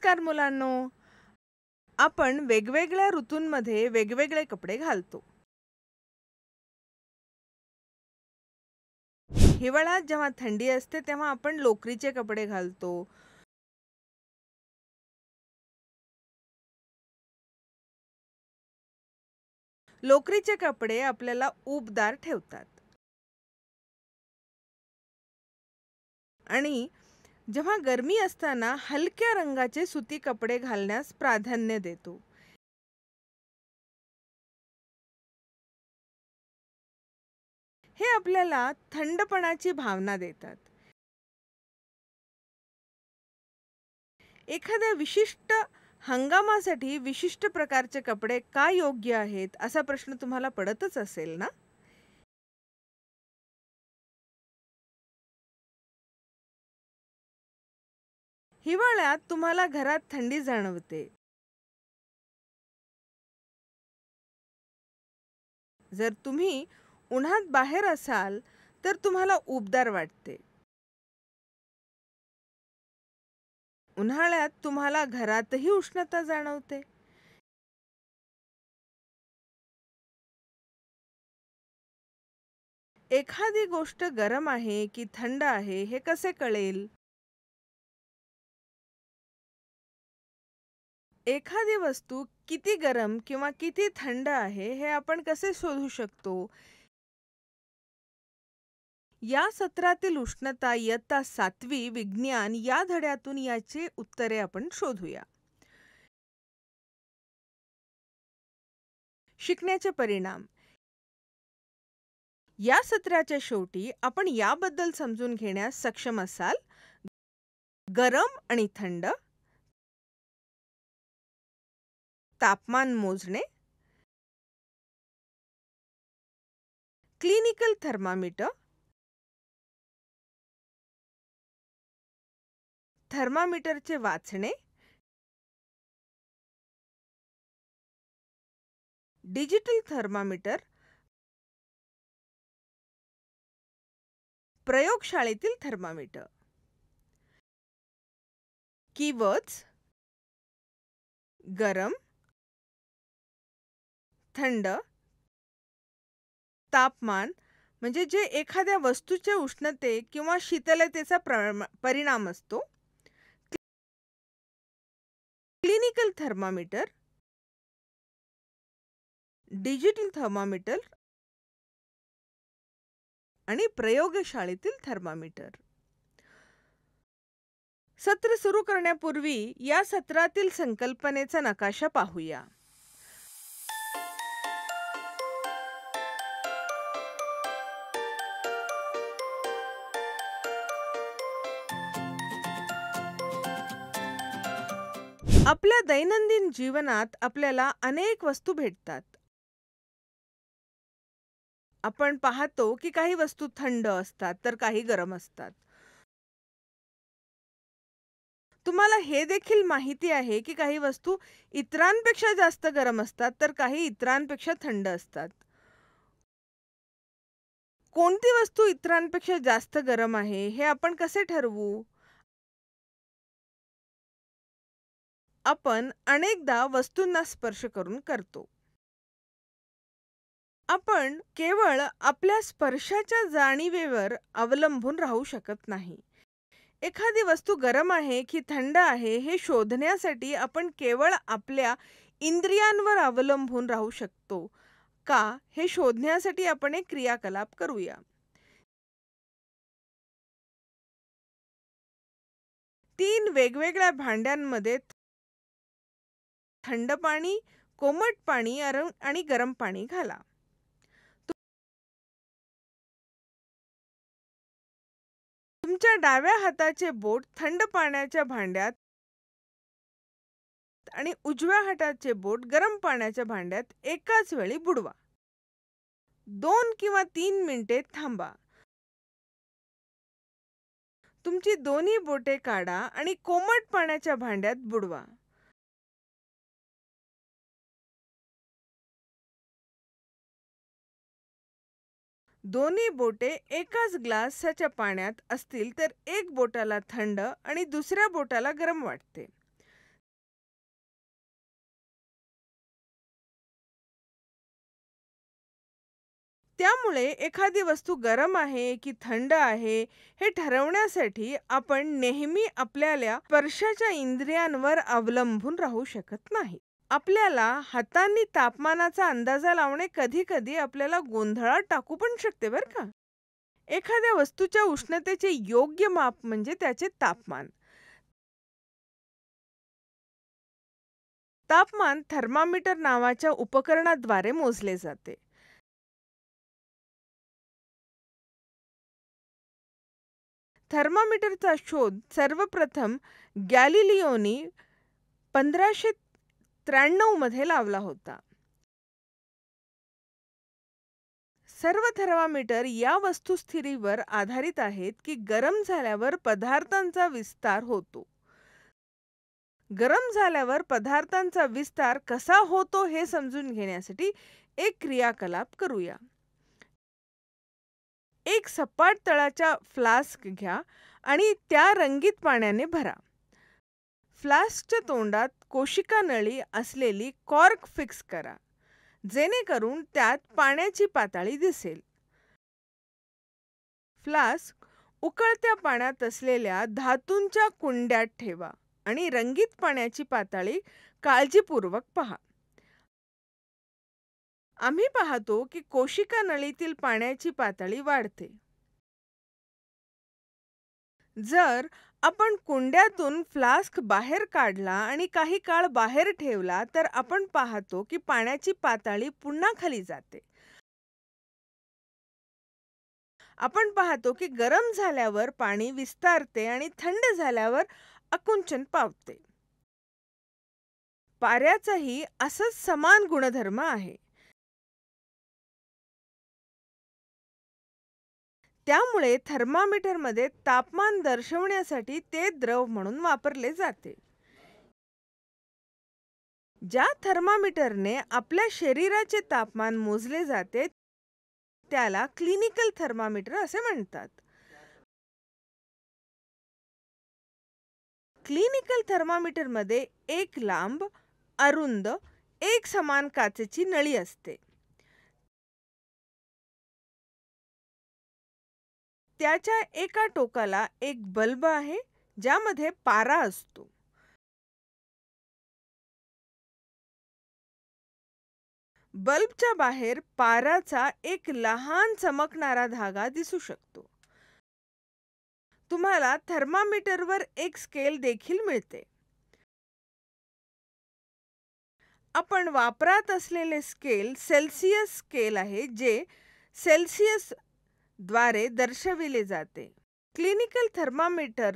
नमस्कार मुलांनो. आपण वेगवेगळ्या ऋतूंमध्ये वेगवेगळे कपडे घालतो. हिवाळ्यात जेव्हा थंडी असते तेव्हा आपण लोकरीचे कपडे घालतो. लोकरीचे कपडे आपल्याला उबदार ठेवतात. आणि जेव्हा गरमी असताना हलक्या रंगाचे सुती कपडे घालण्यास प्राधान्य देतो. हे आपल्याला थंडपणाची भावना देतात. एखाद्या विशिष्ट हंगामासाठी विशिष्ट प्रकारचे कपडे का योग्य आहेत असा प्रश्न तुम्हाला पडतच असेल ना? हिवाळ्यात तुम्हाला घरात थंडी जाणवते. जर तुम्ही उन्हात बाहेर असाल तर तुम्हाला उबदार वाटते. उन्हाळ्यात तुम्हाला घरातही उष्णता जाणवते. एखादी गोष्ट गरम आहे की थंड आहे हे कसे कळेल? एखादी वस्तू किती गरम किंवा किती थंड आहे हे आपण कसे शोधू शकतो? या सत्रातील उष्णता इयत्ता 7वी विज्ञान या धड्यातून याची उत्तरे आपण शोधूया. शिकण्याचे परिणाम. या सत्राच्या शेवटी आपण याबद्दल समजून घेण्यास सक्षम असाल. गरम आणि थंड, तापमान मोजणे, क्लिनिकल थर्मामीटर, थर्मामीटरचे वाचणे, डिजिटल थर्मामीटर, प्रयोगशाळेतील थर्मामीटर. कीवर्ड्स: गरम, थंड, तापमान म्हणजे जे एखाद्या वस्तूचे उष्णते किंवा शीतलतेचा परिणाम असतो. क्लिनिकल थर्मामीटर, डिजिटल थर्मामीटर आणि प्रयोगशाळेतील थर्मामीटर. सत्र सुरू करण्यापूर्वी या सत्रातील संकल्पनेचा नकाशा पाहूया. आपल्या दैनंदिन जीवनात आपल्याला अनेक वस्तू भेटतात. आपण पाहतो की काही वस्तू थंड असतात तर काही गरम असतात. तुम्हाला हे देखील माहिती आहे की काही वस्तू इतरांपेक्षा जास्त गरम असतात तर काही इतरांपेक्षा थंड असतात. कोणती वस्तू इतरांपेक्षा जास्त गरम आहे हे आपण कसे ठरवू? आपण अनेकदा वस्तूंना स्पर्श करून करतो. आपण केवळ आपल्या स्पर्शाच्या जाणीवेवर अवलंबून राहू शकत नाही. एखादी वस्तू गरम आहे की थंड आहे हे शोधण्यासाठी आपण केवळ आपल्या इंद्रियांवर अवलंबून राहू शकतो का हे शोधण्यासाठी आपण एक क्रियाकलाप करूया. 3 वेगवेगळ्या भांड्यांमध्ये थंड पाणी, कोमट पाणी आणि गरम पाणी घाला. तुमच्या डाव्या हाताचे बोट थंड पाण्याच्या भांड्यात आणि उजव्या हाताचे बोट गरम पाण्याच्या भांड्यात एकाच वेळी बुडवा. 2 किंवा 3 मिनिटे थांबा. तुमची दोन्ही बोटे काढा आणि कोमट पाण्याच्या भांड्यात बुडवा. दोन्ही बोटे एकाच ग्लासाच्या पाण्यात असतील तर एक बोटाला थंड आणि दुसऱ्या बोटाला गरम वाटते. त्यामुळे एखादी वस्तू गरम आहे की थंड आहे हे ठरवण्यासाठी आपण नेहमी आपल्या स्पर्शाच्या इंद्रियांवर अवलंबून राहू शकत नाही. आपल्याला हातांनी तापमानाचा अंदाजा लावणे कधी-कधी आपल्याला गोंधळात टाकू पण शकते बरं का. एखाद्या वस्तूच्या उष्णतेचे योग्य माप म्हणजे त्याचे तापमान. तापमान थर्मामीटर नावाच्या उपकरणाद्वारे मोजले जाते. थर्मामीटरचा शोध सर्वप्रथम गॅलिलिओनी 1593 मध्ये लावला होता. सर्व थर्मामीटर या वस्तुस्थितीवर आधारित आहेत की गरम झाल्यावर पदार्थांचा विस्तार होतो. गरम झाल्यावर पदार्थांचा विस्तार कसा होतो हे समजून घेण्यासाठी एक क्रियाकलाप करूया. एक सपाट तळाच्या फ्लास्क घ्या आणि त्या रंगीत पाण्याने भरा. फ्लास्कच्या तोंडात कोशिका नळी असलेली कॉर्क फिक्स करा, जेणेकरून त्यात पाण्याची पातळी दिसेल. फ्लास्क उकळत्या पाण्यात असलेल्या धातूंच्या कुंड्यात ठेवा आणि रंगीत पाण्याची पातळी काळजीपूर्वक पहा. आम्ही पाहतो की कोशिका नळीतील पाण्याची पातळी वाढते. जर आपण कुंड्यातून फ्लास्क बाहेर काढला आणि काही काळ बाहेर ठेवला तर आपण पाहतो की पाण्याची पातळी पुन्हा खाली जाते. आपण पाहतो की गरम झाल्यावर पाणी विस्तारते आणि थंड झाल्यावर आकुंचन पावते. पाण्याचाही असंच समान गुणधर्म आहे. त्यामुळे थर्मामीटरमध्ये तापमान दर्शवण्यासाठी ते द्रव म्हणून वापरले जाते. ज्या थर्मामीटरने आपल्या शरीराचे तापमान मोजले जाते त्याला क्लिनिकल थर्मामीटर असे म्हणतात. क्लिनिकल थर्मामीटरमध्ये एक लांब, अरुंद, एक समान काचेची नळी असते. त्याच्या एका टोकाला एक बल्ब आहे ज्यामध्ये पारा असतो. बल्बच्या बाहेर पाराचा एक लहान चमकणारा धागा दिसू शकतो. तुम्हाला थर्मामीटरवर एक स्केल देखील मिळते. आपण वापरात असलेले स्केल सेल्सियस स्केल आहे जे सेल्सियस द्वारे दर्शविले जाते. क्लिनिकल थर्मामीटर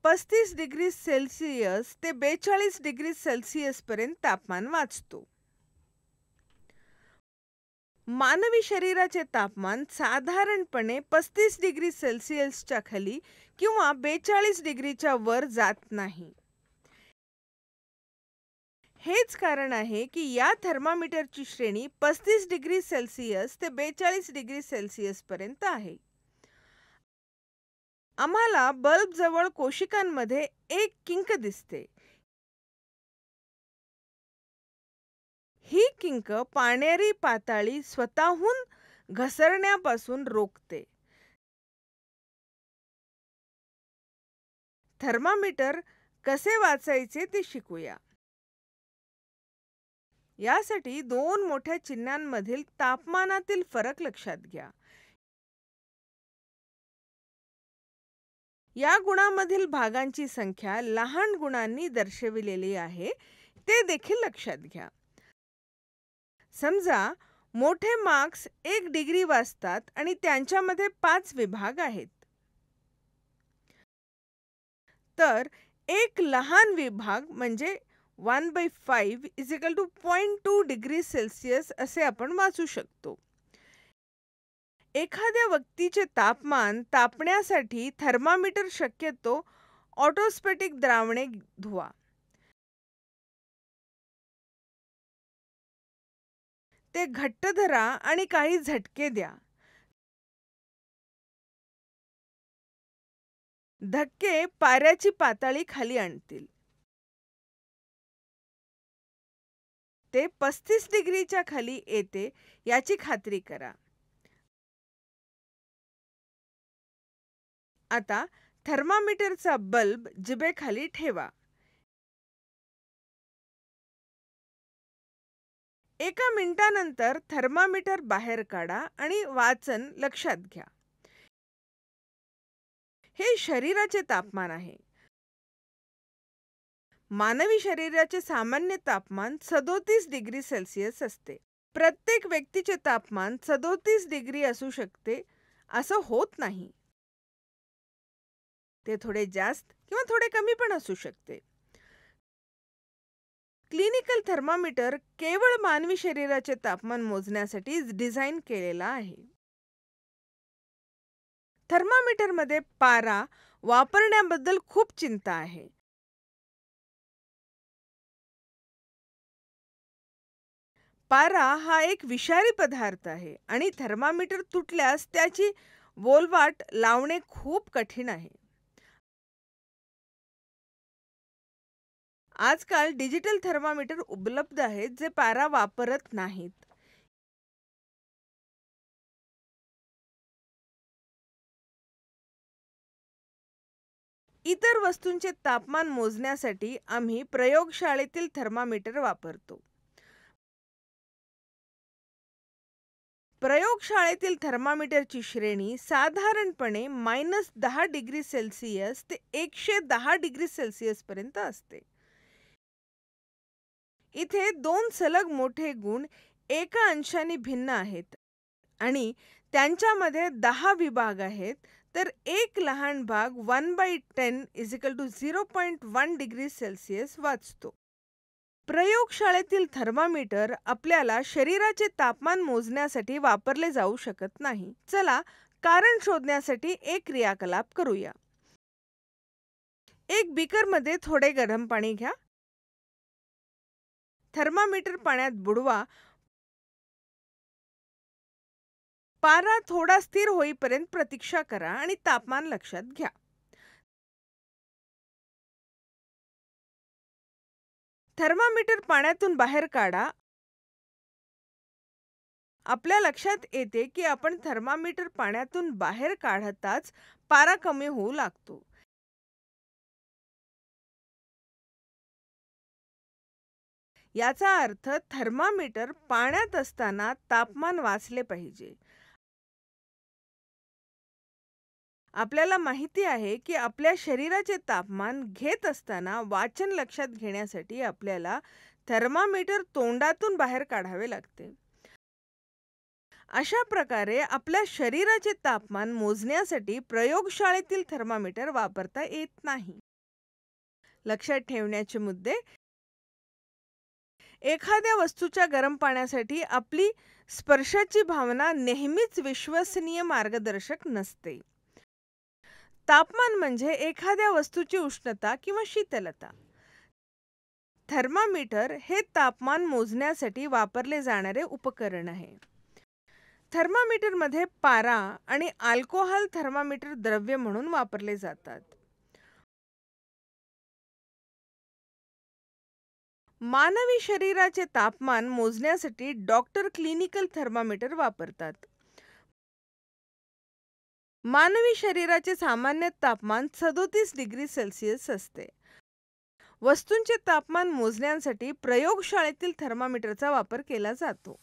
35 डिग्री सेल्सियस ते 42 डिग्री सेल्सियस पर्यंत तापमान वाचतो. मानवी शरीराचे तापमान साधारणपणे 35 डिग्री सेल्सियसच्या खाली किंवा 42 डिग्रीच्या वर जात नाही. हेच कारण आहे की या थर्मामीटरची श्रेणी 35 डिग्री सेल्सियस ते 42 डिग्री सेल्सियस पर्यंत आहे. आम्हाला बल्ब जवळ कोशिकांमध्ये एक किंक दिसते. ही किंक पाण्याची पातळी स्वतःहून घसरण्यापासून रोखते. थर्मामीटर कसे वाचायचे ते शिकूया. यासाठी दोन मोठ्या चिन्हांमधील तापमानातील फरक लक्षात घ्या. या गुणांमधील भागांची संख्या लहान गुणांनी दर्शविलेली आहे ते देखील लक्षात घ्या. समजा मोठे मार्क्स 1 डिग्री वाजतात आणि त्यांच्यामध्ये 5 विभाग आहेत. तर एक लहान विभाग म्हणजे 1/5 = 0.2 डिग्री सेल्सियस असे आपण वाचू शकतो. एखाद्या व्यक्तीचे तापमान तापण्यासाठी थर्मामीटर शक्यतो ऑटोस्टॅटिक द्रावणे धुवा. ते घट्ट धरा आणि काही झटके द्या. धक्के पाऱ्याची पातळी खाली आणतील. ते 35 डिग्रीच्या खाली येते याची खात्री करा. आता थर्मामीटरचा बल्ब जिभेखाली ठेवा. एका मिनिटानंतर थर्मामीटर बाहेर काढा आणि वाचन लक्षात घ्या. हे शरीराचे तापमान आहे. मानवी शरीराचे सामान्य तापमान 37 डिग्री सेल्सिअस असते. प्रत्येक व्यक्तीचे तापमान 37 डिग्री असू शकते असं होत नाही. ते थोडे जास्त किंवा थोडे कमी पण असू शकते. क्लिनिकल थर्मामीटर केवळ मानवी शरीराचे तापमान मोजण्यासाठी डिझाईन केलेला आहे. थर्मामीटरमध्ये पारा वापरण्याबद्दल खूप चिंता आहे. पारा हा एक विषारी पदार्थ आहे आणि थर्मामीटर तुटल्यास त्याची वोल्वाट लावणे खूप कठीण आहे. आजकाल डिजिटल थर्मामीटर उपलब्ध आहेत जे पारा वापरत नाहीत. इतर वस्तूंचे तापमान मोजण्यासाठी आम्ही प्रयोगशाळेतील थर्मामीटर वापरतो. प्रयोगशाळेतील थर्मामीटरची श्रेणी साधारणपणे -10 डिग्री सेल्सिअस ते 110 डिग्री सेल्सिअस पर्यंत असते. इथे 2 सलग मोठे गुण एका अंशाने भिन्न आहेत आणि त्यांच्यामध्ये 10 विभाग आहेत, तर एक लहान भाग 1/10 = 0.1 डिग्री सेल्सिअस वाचतो. प्रयोगशाळेतील थर्मामीटर आपल्याला शरीराचे तापमान मोजण्यासाठी वापरले जाऊ शकत नाही. चला कारण शोधण्यासाठी एक क्रियाकलाप करूया. एक बीकरमध्ये थोडे गरम पाणी घ्या. थर्मामीटर पाण्यात बुडवा. पारा थोडा स्थिर होईपर्यंत प्रतीक्षा करा आणि तापमान लक्षात घ्या. थर्मामीटर पाण्यातून बाहेर काढा. आपल्या लक्षात येते की आपण थर्मामीटर पाण्यातून बाहेर काढताच पारा कमी होऊ लागतो. याचा अर्थ थर्मामीटर पाण्यात असताना तापमान वाचले पाहिजे. आपल्याला माहिती आहे की आपल्या शरीराचे तापमान घेत असताना वाचन लक्षात घेण्यासाठी आपल्याला थर्मामीटर तोंडातून बाहेर काढावे लागते. अशा प्रकारे आपल्या शरीराचे तापमान मोजण्यासाठी प्रयोगशाळेतील थर्मामीटर वापरता येत नाही. लक्षात ठेवण्याचे मुद्दे: एखाद्या वस्तूच्या गरम पाण्यासाठी आपली स्पर्शाची भावना नेहमीच विश्वसनीय मार्गदर्शक नसते. तापमान म्हणजे एखाद्या वस्तूची उष्णता किंवा शीतलता. थर्मामीटर हे तापमान मोजण्यासाठी वापरले जाणारे उपकरण आहे. थर्मामीटरमध्ये पारा आणि अल्कोहोल थर्मामीटर द्रव्य म्हणून वापरले जातात. मानवी शरीराचे तापमान मोजण्यासाठी डॉक्टर क्लिनिकल थर्मामीटर वापरतात. मानवी शरीराचे सामान्य तापमान 37 डिग्री सेल्सिअस असते. वस्तूंचे तापमान मोजण्यासाठी प्रयोगशाळेतील थर्मामीटरचा वापर केला जातो.